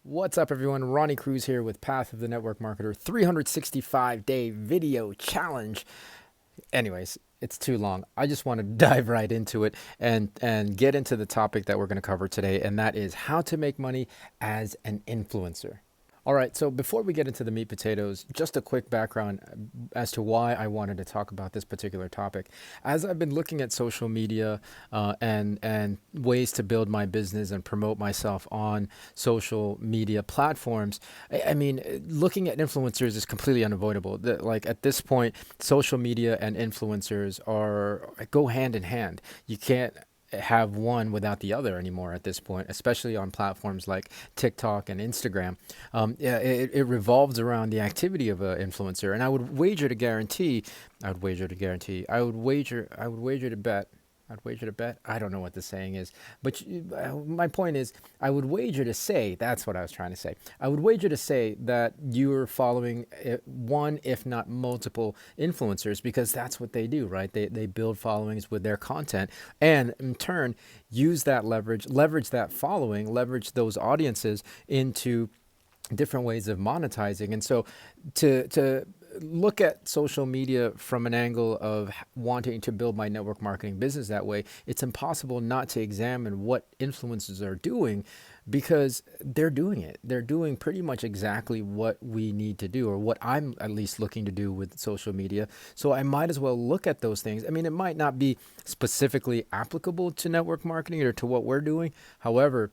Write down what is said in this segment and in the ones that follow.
What's up, everyone? Ronnie Cruz here with Path of the Network Marketer 365-day video challenge. Anyways, it's too long. I just want to dive right into it and get into the topic that we're going to cover today, and that is how to make money as an influencer. All right, so before we get into the meat potatoes, just a quick background as to why I wanted to talk about this particular topic. As I've been looking at social media and ways to build my business and promote myself on social media platforms, I mean, looking at influencers is completely unavoidable. Like at this point, social media and influencers are go hand in hand. You can't have one without the other anymore at this point, especially on platforms like TikTok and Instagram. Yeah, it revolves around the activity of an influencer, and I would wager to guarantee, I would wager to guarantee, I would wager to bet. I'd wager to bet. I don't know what the saying is, but my point is, I would wager to say, that's what I was trying to say. I would wager to say that you're following one, if not multiple influencers, because that's what they do, right? They build followings with their content and in turn use that leverage that following, leverage those audiences into different ways of monetizing. And so to look at social media from an angle of wanting to build my network marketing business that way, it's impossible not to examine what influencers are doing, because they're doing it. They're doing pretty much exactly what we need to do, or what I'm at least looking to do with social media. So I might as well look at those things. I mean, it might not be specifically applicable to network marketing or to what we're doing. However,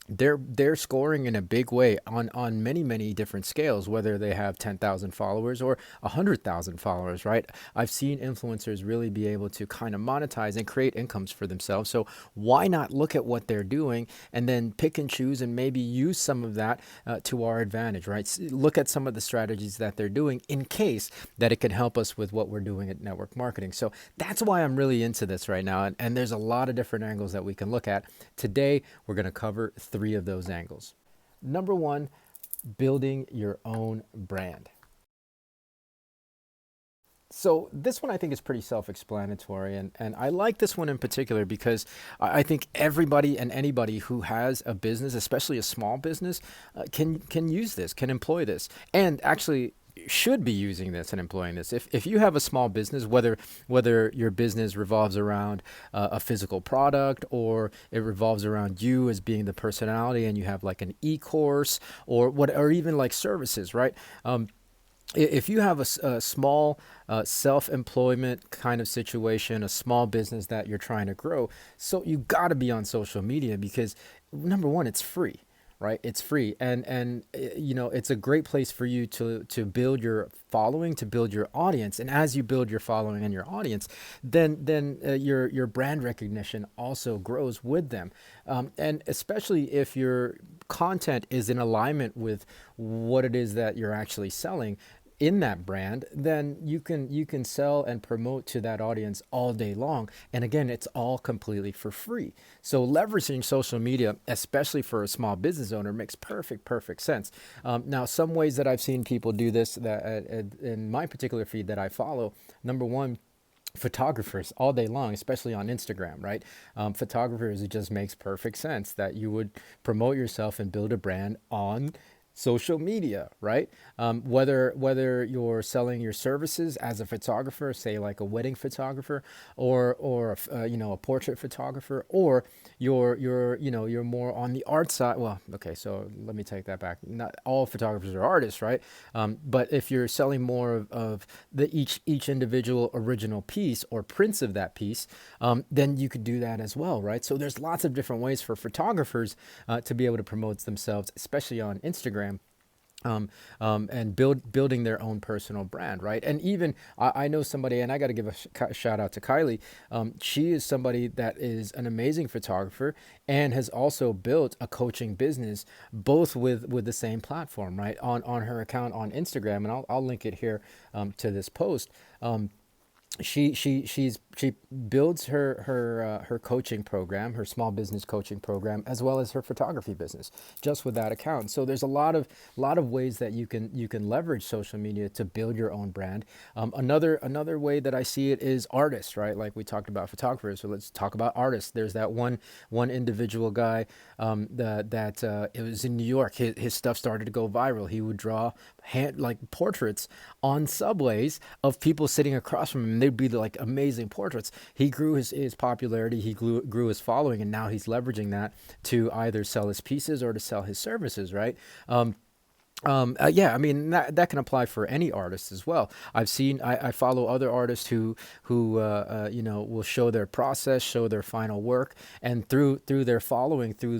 they're scoring in a big way on many different scales, whether they have 10,000 followers or 100,000 followers, right? I've seen influencers really be able to kind of monetize and create incomes for themselves. So why not look at what they're doing and then pick and choose and maybe use some of that to our advantage, right? Look at some of the strategies that they're doing in case that it could help us with what we're doing at network marketing. So that's why I'm really into this right now, and there's a lot of different angles that we can look at. Today we're going to cover three of those angles. Number one, building your own brand. So this one I think is pretty self-explanatory, and I like this one in particular because I think everybody and anybody who has a business, especially a small business, can use this, can employ this, and actually should be using this and employing this. If you have a small business, whether your business revolves around a physical product, or it revolves around you as being the personality, and you have like an e-course or what, or even like services, right? If you have a small self-employment kind of situation, a small business that you're trying to grow, so you got to be on social media because number one, it's free, right? It's free, and it's a great place for you to build your following, to build your audience, and as you build your following and your audience, then your brand recognition also grows with them, and especially if your content is in alignment with what it is that you're actually selling in that brand, then you can sell and promote to that audience all day long. And again, it's all completely for free. So leveraging social media, especially for a small business owner, makes perfect sense. Now, some ways that I've seen people do this that in my particular feed that I follow, number one, photographers all day long, especially on Instagram, right? Photographers, it just makes perfect sense that you would promote yourself and build a brand on social media, right? Whether you're selling your services as a photographer, say like a wedding photographer, or a portrait photographer, or you're more on the art side. Well, okay, so let me take that back. Not all photographers are artists, right? But if you're selling more of the each individual original piece or prints of that piece, then you could do that as well, right? So there's lots of different ways for photographers to be able to promote themselves, especially on Instagram, and building their own personal brand, right? And even I know somebody, and I got to give a shout out to Kylie. She is somebody that is an amazing photographer and has also built a coaching business, both with the same platform, right? On her account on Instagram, and I'll link it here to this post. she builds her coaching program, her small business coaching program, as well as her photography business, just with that account. So there's a lot of ways that you can leverage social media to build your own brand. Another way that I see it is artists, right? Like we talked about photographers, so let's talk about artists. There's that one individual guy that it was in New York. His stuff started to go viral. He would draw like portraits on subways of people sitting across from him. They'd be like amazing portraits. He grew his popularity, grew his following, and now he's leveraging that to either sell his pieces or to sell his services, right? Yeah, I mean that can apply for any artist as well. I follow other artists who will show their process, show their final work, and through their following, through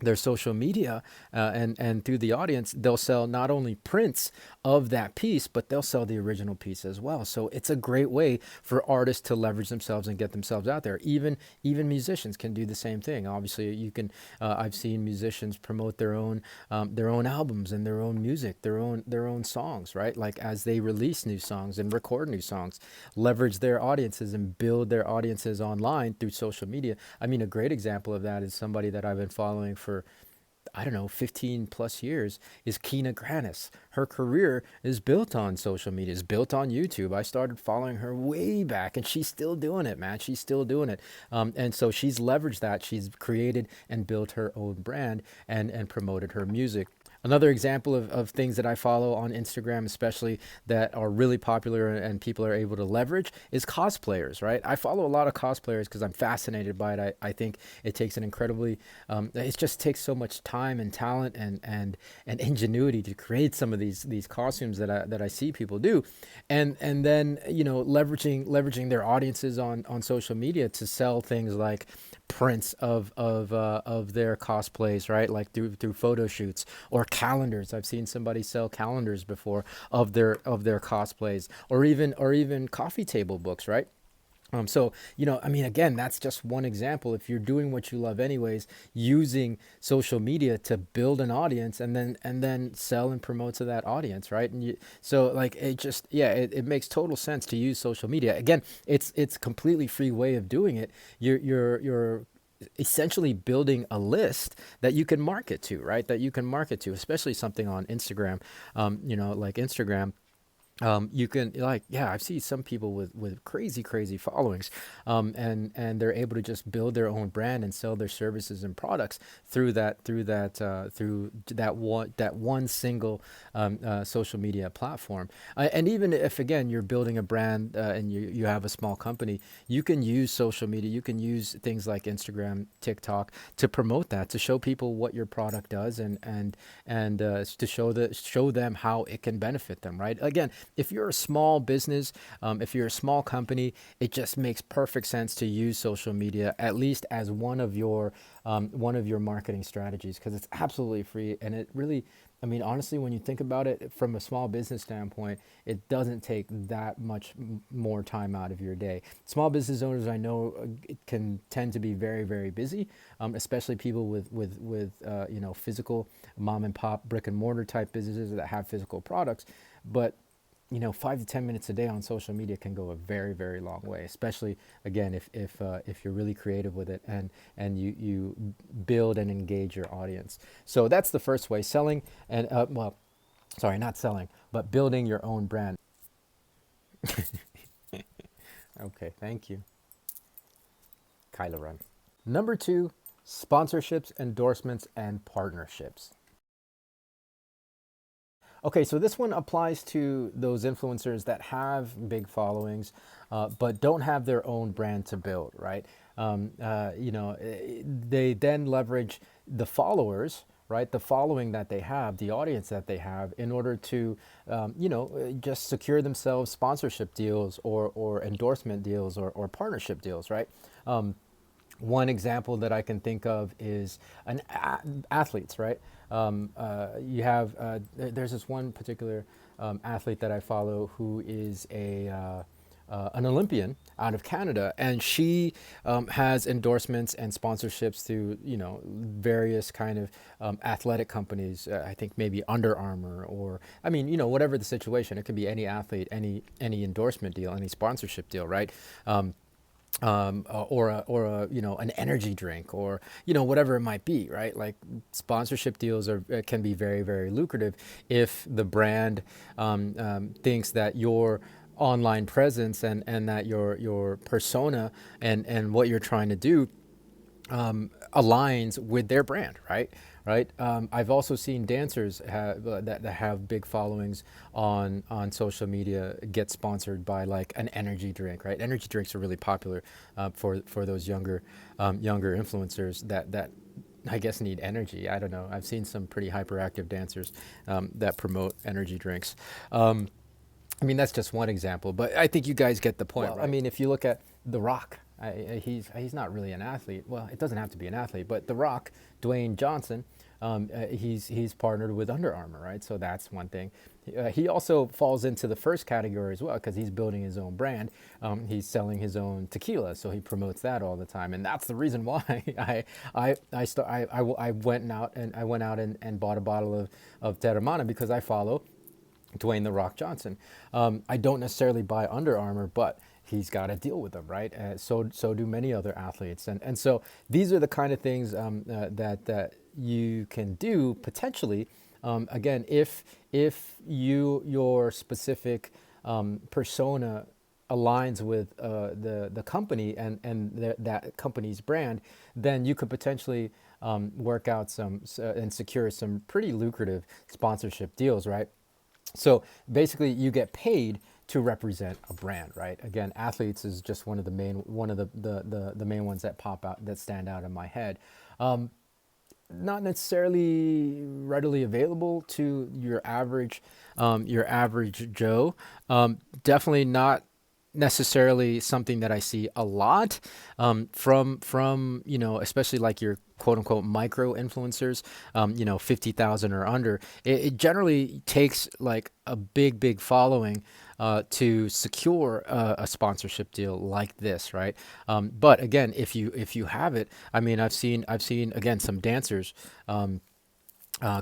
their social media, and through the audience, they'll sell not only prints of that piece, but they'll sell the original piece as well. So it's a great way for artists to leverage themselves and get themselves out there. Even musicians can do the same thing. Obviously, you can. I've seen musicians promote their own albums and their own music, their own songs, right? Like as they release new songs and record new songs, leverage their audiences and build their audiences online through social media. I mean, a great example of that is somebody that I've been following for, I don't know, 15 plus years, is Kina Grannis. Her career is built on social media, is built on YouTube. I started following her way back, and she's still doing it, man. She's still doing it. And so she's leveraged that. She's created and built her own brand and promoted her music. Another example of things that I follow on Instagram, especially that are really popular and people are able to leverage, is cosplayers, right? I follow a lot of cosplayers because I'm fascinated by it. I think it takes an incredibly, it just takes so much time and talent and ingenuity to create some of these costumes that I see people do, and then leveraging their audiences on social media to sell things like prints of their cosplays, right? Like through photo shoots or calendars. I've seen somebody sell calendars before of their cosplays, or even coffee table books, right? So, I mean, again, that's just one example. If you're doing what you love anyways, using social media to build an audience and then sell and promote to that audience, right? So like it just, yeah, it makes total sense to use social media. Again, it's completely free way of doing it. You're essentially building a list that you can market to, right? That you can market to, especially something on Instagram, like Instagram. You can, like, yeah, I've seen some people with crazy followings, and they're able to just build their own brand and sell their services and products through that one single social media platform. And even if, again, you're building a brand, and you have a small company, you can use social media. You can use things like Instagram, TikTok to promote that, to show people what your product does, and to show them how it can benefit them, right? Again, if you're a small business, if you're a small company, it just makes perfect sense to use social media at least as one of your marketing strategies, because it's absolutely free, and it really, I mean, honestly, when you think about it from a small business standpoint, it doesn't take that much more time out of your day. Small business owners, I know, it can tend to be very, very busy, especially people with physical mom and pop brick and mortar type businesses that have physical products. But 5 to 10 minutes a day on social media can go a very, very long way, especially, again, if you're really creative with it, and you build and engage your audience. So that's the first way: selling, and well, sorry, not selling, but building your own brand. Okay, thank you, Kylo Ren. Number two, sponsorships, endorsements, and partnerships. Okay, so this one applies to those influencers that have big followings, but don't have their own brand to build, right? They then leverage the followers, right? The following that they have, the audience that they have, in order to, just secure themselves sponsorship deals, or endorsement deals, or partnership deals, right? One example that I can think of is athletes, right? You have there's this one particular athlete that I follow who is an Olympian out of Canada, and she has endorsements and sponsorships through various kind of athletic companies. I think maybe Under Armour, or I mean whatever the situation. It could be any athlete, any endorsement deal, any sponsorship deal, right? Or an energy drink, or whatever it might be, right? Like sponsorship deals are can be very, very lucrative if the brand thinks that your online presence and that your persona and what you're trying to do aligns with their brand, right? Right. I've also seen dancers that have big followings on social media get sponsored by like an energy drink, right? Energy drinks are really popular for those younger influencers that I guess need energy. I don't know. I've seen some pretty hyperactive dancers that promote energy drinks. I mean, that's just one example, but I think you guys get the point. Well, right? I mean, if you look at The Rock, he's not really an athlete. Well, it doesn't have to be an athlete, but The Rock, Dwayne Johnson, he's partnered with Under Armour, right? So that's one thing. He also falls into the first category as well because he's building his own brand. He's selling his own tequila, so he promotes that all the time, and that's the reason why I went out and bought a bottle of Terramana because I follow Dwayne The Rock Johnson. I don't necessarily buy Under Armour, but he's got to deal with them, right? So do many other athletes, and so these are the kind of things that you can do potentially. Again, if your specific persona aligns with the company and that company's brand, then you could potentially work out and secure some pretty lucrative sponsorship deals, right? So basically, you get paid to represent a brand, right? Again, athletes is just one of the main ones that pop out, that stand out in my head. Not necessarily readily available to your average Joe. Definitely not necessarily something that I see a lot from especially like your quote unquote micro influencers, 50,000 or under. It generally takes like a big following to secure a sponsorship deal like this, right? But again, if you have it, I mean, I've seen again some dancers.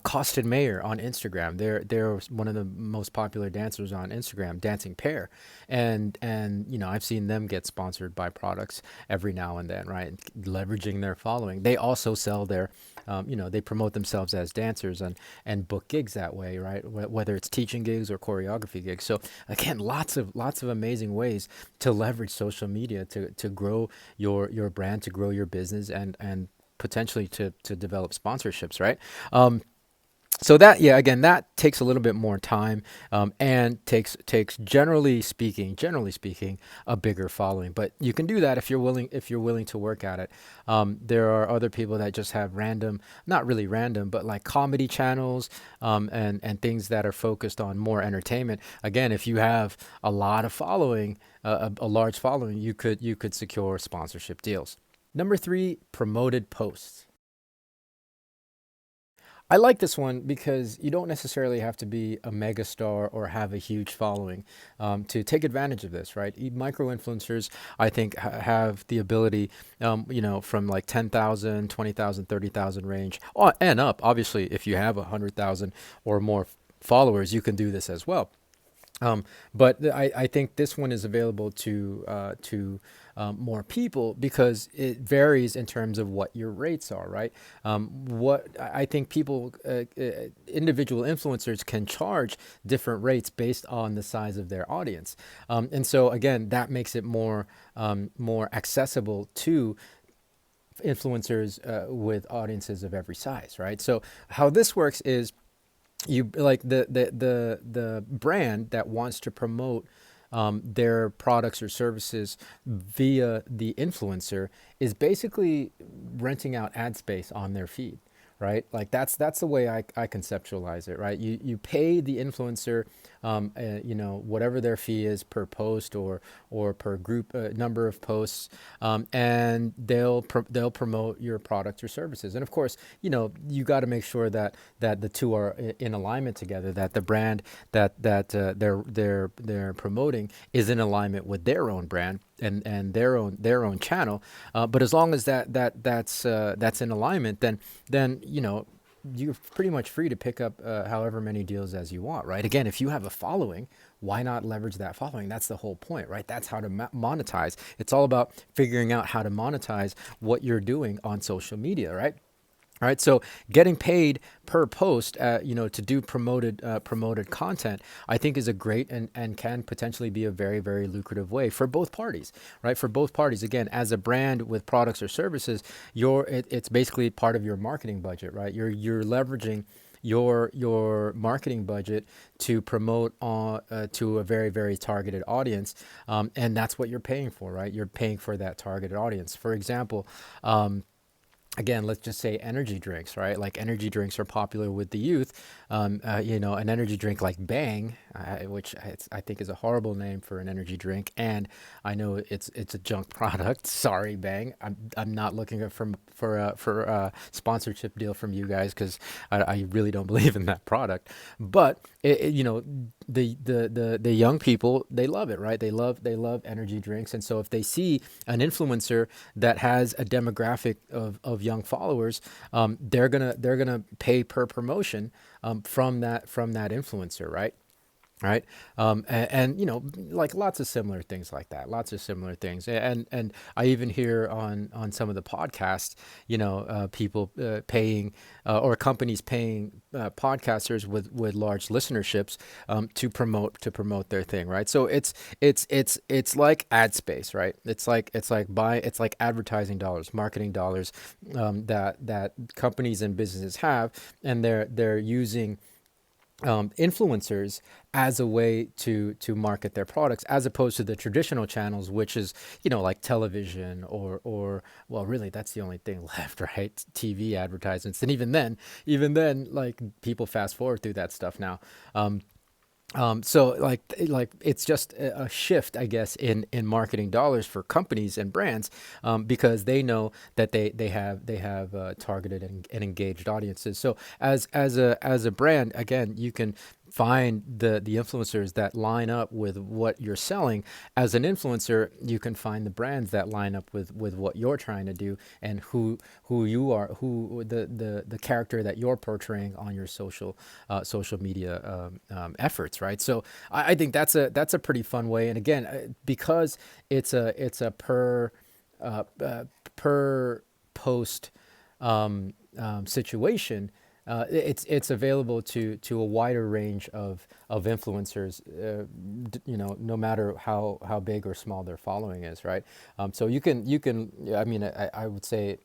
Costin Mayer on Instagram. They're one of the most popular dancers on Instagram, Dancing Pair, and I've seen them get sponsored by products every now and then, right? Leveraging their following. They also sell their, they promote themselves as dancers and book gigs that way, right? Whether it's teaching gigs or choreography gigs. So again, lots of amazing ways to leverage social media to grow your brand, to grow your business, and potentially to develop sponsorships, right? So that, yeah, again, that takes a little bit more time, and takes generally speaking a bigger following. But you can do that if you're willing to work at it. There are other people that just have random, not really random, but like comedy channels, and things that are focused on more entertainment. Again, if you have a lot of following, a large following, you could secure sponsorship deals. Number three, promoted posts. I like this one because you don't necessarily have to be a megastar or have a huge following to take advantage of this, right? Micro influencers, I think, have the ability, from like 10,000, 20,000, 30,000 range and up. Obviously, if you have 100,000 or more followers, you can do this as well. But I think this one is available to more people because it varies in terms of what your rates are, right? What I think individual influencers can charge different rates based on the size of their audience, and so again, that makes it more accessible to influencers with audiences of every size, right? So how this works is you like the brand that wants to promote their products or services via the influencer is basically renting out ad space on their feed, right? Like that's the way I conceptualize it, right? You pay the influencer, whatever their fee is per post or per group number of posts, and they'll promote your products or services. And of course, you got to make sure that the two are in alignment together. That the brand that they're promoting is in alignment with their own brand and their own channel. But as long as that's in alignment, then you're pretty much free to pick up however many deals as you want, right? Again, if you have a following, why not leverage that following? That's the whole point, right? That's how to monetize. It's all about figuring out how to monetize what you're doing on social media, right? All right, so getting paid per post, to do promoted content, I think is a great and can potentially be a very, very lucrative way for both parties, right? For both parties, again, as a brand with products or services, it's basically part of your marketing budget, right? You're leveraging your marketing budget to promote to a very, very targeted audience, and that's what you're paying for, right? You're paying for that targeted audience. For example, again, let's just say energy drinks, right? Like energy drinks are popular with the youth. An energy drink like Bang, which I think is a horrible name for an energy drink, and I know it's a junk product. Sorry, Bang. I'm not looking for a sponsorship deal from you guys because I really don't believe in that product. But the young people, they love it, right? They love energy drinks, and so if they see an influencer that has a demographic of young followers, they're gonna pay per promotion, from that influencer, right? Right. Like lots of similar things like that, lots of similar things. And I even hear on some of the podcasts, people paying, or companies paying podcasters with large listenerships, to promote their thing, right? So it's like ad space, right? It's like advertising dollars, marketing dollars, that companies and businesses have, and they're using influencers as a way to market their products, as opposed to the traditional channels, which is like television, or well, really that's the only thing left, right? TV advertisements. And even then, like, people fast forward through that stuff now. So like it's just a shift, I guess, in marketing dollars for companies and brands, because they know that they have targeted and engaged audiences. So as a brand, again, you can find the influencers that line up with what you're selling. As an influencer, you can find the brands that line up with what you're trying to do, and who you are, who the character that you're portraying on your social media efforts, right? So I think that's a pretty fun way. And again, because it's a per post situation, it's available to a wider range of influencers, no matter how big or small their following is, right? So you can I mean, I would say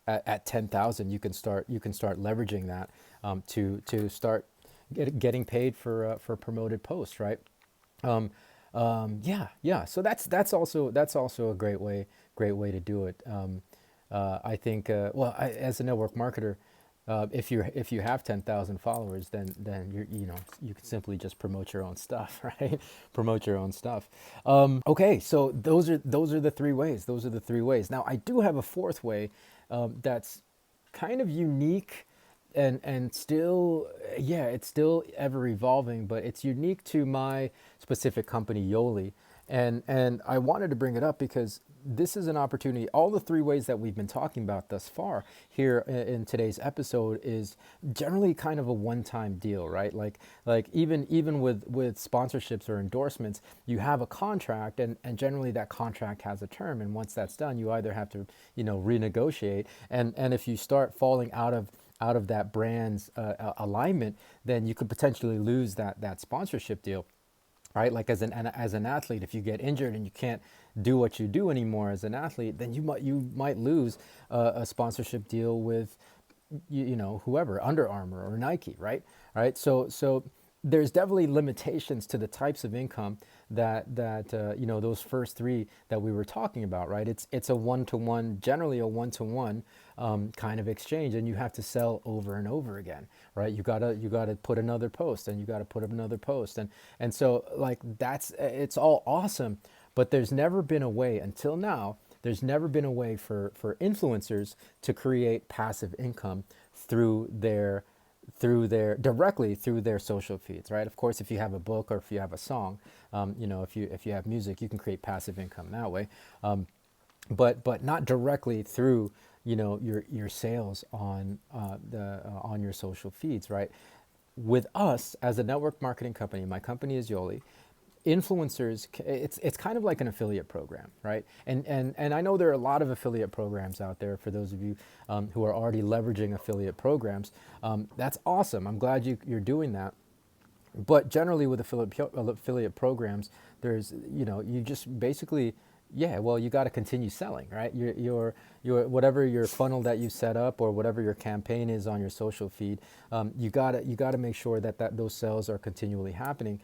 at 10,000 you can start leveraging that, to start getting paid for promoted posts, right? Yeah. So that's also a great way to do it. I think, well, as a network marketer, if you have 10,000 followers, then you can simply just promote your own stuff, right? Promote your own stuff. Okay, so those are the three ways. Those are the three ways. Now I do have a fourth way, that's kind of unique, and still, yeah, it's still ever evolving, but it's unique to my specific company, Yoli. And I wanted to bring it up because this is an opportunity. All the three ways that we've been talking about thus far here in today's episode is generally kind of a one-time deal, right? Like even with sponsorships or endorsements, you have a contract, and generally that contract has a term, and once that's done, you either have to renegotiate, and if you start falling out of that brand's alignment, then you could potentially lose that sponsorship deal, right? Like as an athlete, if you get injured and you can't do what you do anymore as an athlete, then you might lose a sponsorship deal with whoever, Under Armour or Nike, right? Right. So there's definitely limitations to the types of income that those first three that we were talking about, right? It's a one-to-one, generally a one-to-one kind of exchange, and you have to sell over and over again, right? You gotta put another post, and you gotta put up another post, and so like that's it's all awesome, but there's never been a way until now. There's never been a way for influencers to create passive income through their directly through their social feeds, right? Of course, if you have a book or if you have a song, if you have music, you can create passive income that way, but not directly through your sales on your social feeds, right? With us as a network marketing company, my company is Yoli. Influencers, it's kind of like an affiliate program, right? And I know there are a lot of affiliate programs out there. For those of you who are already leveraging affiliate programs, that's awesome. I'm glad you're doing that. But generally with affiliate programs, there's, you just basically, yeah, well, you got to continue selling, right? Your whatever your funnel that you set up or whatever your campaign is on your social feed, you gotta make sure that those sales are continually happening,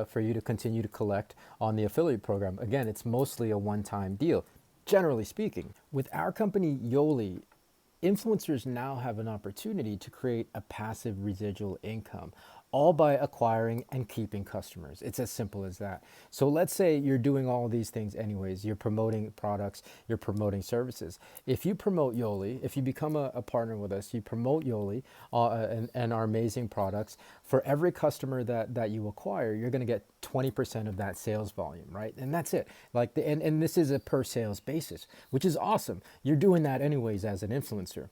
for you to continue to collect on the affiliate program. Again, it's mostly a one-time deal, generally speaking. With our company, Yoli, influencers now have an opportunity to create a passive residual income, all by acquiring and keeping customers. It's as simple as that. So let's say you're doing all of these things anyways. You're promoting products, you're promoting services. If you promote Yoli, if you become a partner with us, you promote Yoli and our amazing products, for every customer that you acquire, you're going to get 20% of that sales volume, right? And that's it. And this is a per sales basis, which is awesome. You're doing that anyways as an influencer.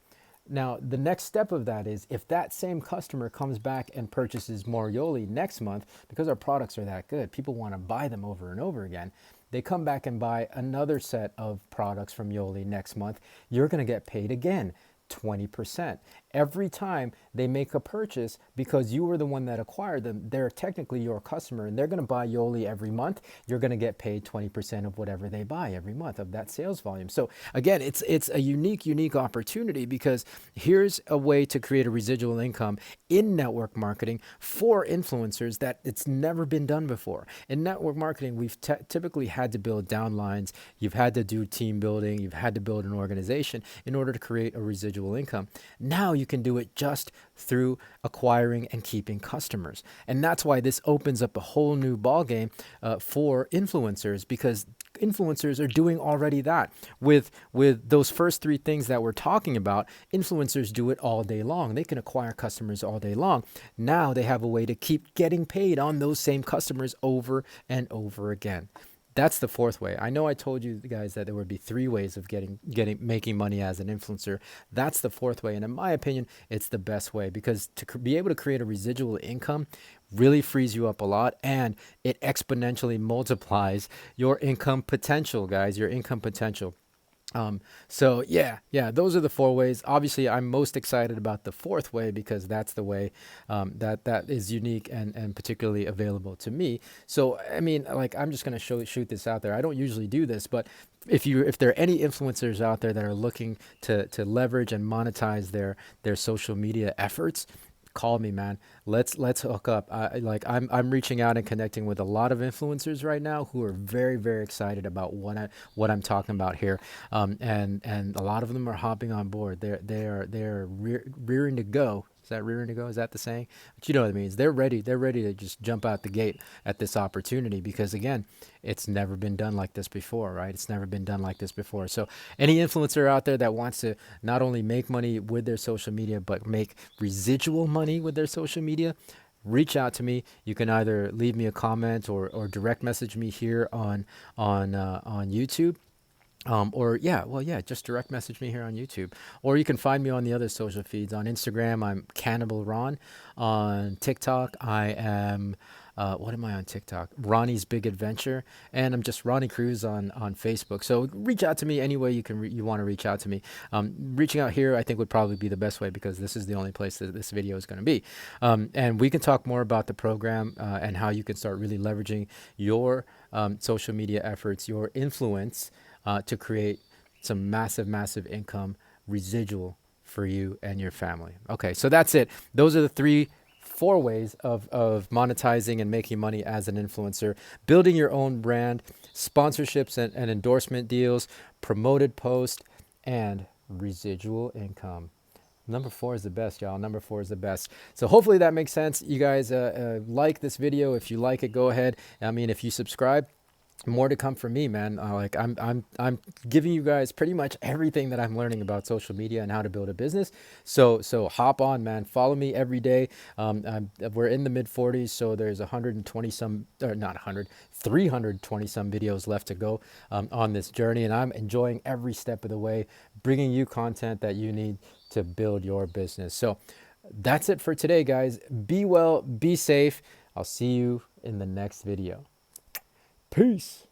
Now, the next step of that is if that same customer comes back and purchases more Yoli next month, because our products are that good, people want to buy them over and over again. They come back and buy another set of products from Yoli next month, you're going to get paid again 20%. Every time they make a purchase, because you were the one that acquired them, they're technically your customer and they're going to buy Yoli every month. You're going to get paid 20% of whatever they buy every month of that sales volume. So again, it's a unique opportunity, because here's a way to create a residual income in network marketing for influencers that it's never been done before. In network marketing, we've typically had to build downlines. You've had to do team building. You've had to build an organization in order to create a residual income. Now you can do it just through acquiring and keeping customers. And that's why this opens up a whole new ballgame for influencers, because influencers are doing already that. With those first three things that we're talking about, influencers do it all day long. They can acquire customers all day long. Now they have a way to keep getting paid on those same customers over and over again. That's the fourth way. I know I told you guys that there would be three ways of making money as an influencer. That's the fourth way, and in my opinion, it's the best way, because to be able to create a residual income really frees you up a lot, and it exponentially multiplies your income potential, guys. Your income potential. So yeah, those are the four ways. Obviously, I'm most excited about the fourth way, because that's the way that is unique and particularly available to me. So I mean, like, I'm just gonna shoot this out there. I don't usually do this, but if there are any influencers out there that are looking to leverage and monetize their social media efforts, call me, man. Let's hook up. I'm reaching out and connecting with a lot of influencers right now who are very excited about what I'm talking about here. And a lot of them are hopping on board. They're rearing to go. Is that rearing to go? Is that the saying? But you know what it means. They're ready. They're ready to just jump out the gate at this opportunity, because again, it's never been done like this before, right? It's never been done like this before. So any influencer out there that wants to not only make money with their social media, but make residual money with their social media, reach out to me. You can either leave me a comment or direct message me here on YouTube. Just direct message me here on YouTube, or you can find me on the other social feeds. On Instagram, I'm Cannibal Ron. On TikTok, I am. What am I on TikTok? Ronnie's Big Adventure, and I'm just Ronnie Cruz on Facebook. So reach out to me any way you want to reach out to me. Reaching out here, I think, would probably be the best way, because this is the only place that this video is going to be. And we can talk more about the program and how you can start really leveraging your social media efforts, your influence, to create some massive income residual for you and your family. Okay, so that's it. Those are the three 4 ways of monetizing and making money as an influencer: building your own brand, sponsorships and endorsement deals, promoted posts, and residual income. Number 4 is the best, y'all. Number 4 is the best. So hopefully that makes sense. You guys like this video. If you like it, go ahead. I mean, if you subscribe, more to come from me, man. Like I'm giving you guys pretty much everything that I'm learning about social media and how to build a business. So hop on, man. Follow me every day. We're in the mid 40s, so there's 120 some, or not 100, 320 some videos left to go on this journey, and I'm enjoying every step of the way, bringing you content that you need to build your business. So that's it for today, guys. Be well, be safe. I'll see you in the next video. Peace.